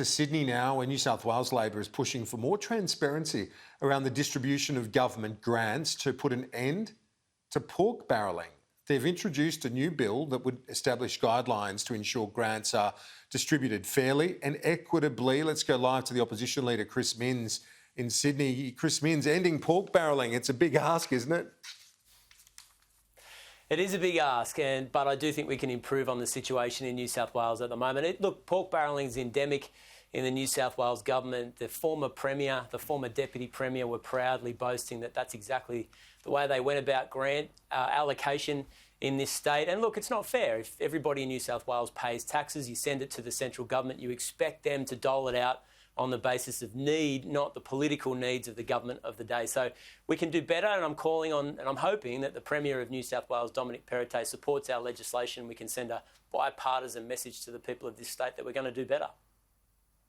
To Sydney now, where New South Wales Labor is pushing for more transparency around the distribution of government grants to put an end to pork barrelling. They've introduced a new bill that would establish guidelines to ensure grants are distributed fairly and equitably. Let's go live to the opposition leader, Chris Minns, in Sydney. Chris Minns, ending pork barrelling, it's a big ask, isn't it? It is a big ask, but I do think we can improve on the situation in New South Wales at the moment. Look, pork barrelling is endemic in the New South Wales government. The former Premier, the former Deputy Premier were proudly boasting that that's exactly the way they went about grant allocation in this state. And look, it's not fair. If everybody in New South Wales pays taxes, you send it to the central government, you expect them to dole it out on the basis of need, not the political needs of the government of the day. So we can do better, and I'm calling on and I'm hoping that the Premier of New South Wales, Dominic Perrottet, supports our legislation. We can send a bipartisan message to the people of this state that we're going to do better.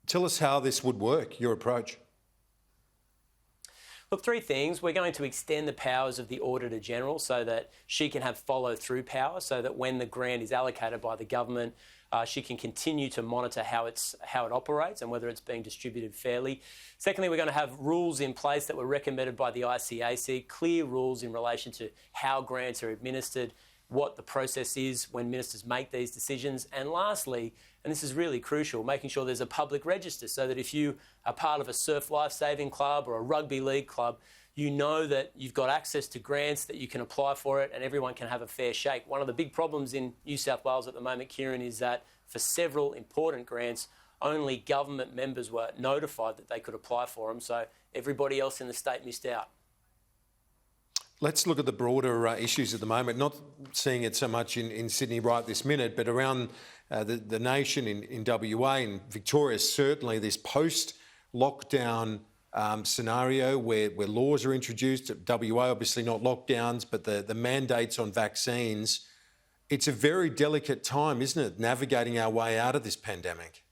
Tell us how this would work, your approach. Look, three things. We're going to extend the powers of the Auditor-General so that she can have follow-through power, so that when the grant is allocated by the government, she can continue to monitor how it operates and whether it's being distributed fairly. Secondly, we're going to have rules in place that were recommended by the ICAC, clear rules in relation to how grants are administered, what the process is when ministers make these decisions. And lastly, and this is really crucial, making sure there's a public register so that if you are part of a surf lifesaving club or a rugby league club, you know that you've got access to grants, that you can apply for it, and everyone can have a fair shake. One of the big problems in New South Wales at the moment, Kieran, is that for several important grants, only government members were notified that they could apply for them, so everybody else in the state missed out. Let's look at the broader issues at the moment, not seeing it so much in Sydney right this minute, but around the nation in WA and Victoria, certainly this post-lockdown scenario where laws are introduced. WA, obviously not lockdowns, but the mandates on vaccines. It's a very delicate time, isn't it, navigating our way out of this pandemic?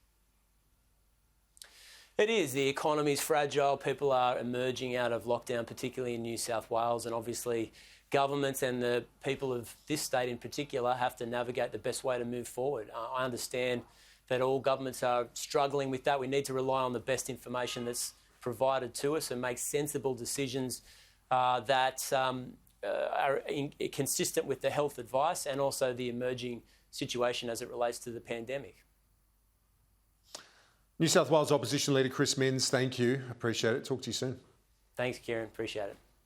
It is. The economy's fragile. People are emerging out of lockdown, particularly in New South Wales, and obviously governments and the people of this state in particular have to navigate the best way to move forward. I understand that all governments are struggling with that. We need to rely on the best information that's provided to us and make sensible decisions that are consistent with the health advice and also the emerging situation as it relates to the pandemic. New South Wales Opposition Leader Chris Minns, thank you. Appreciate it. Talk to you soon. Thanks, Kieran. Appreciate it.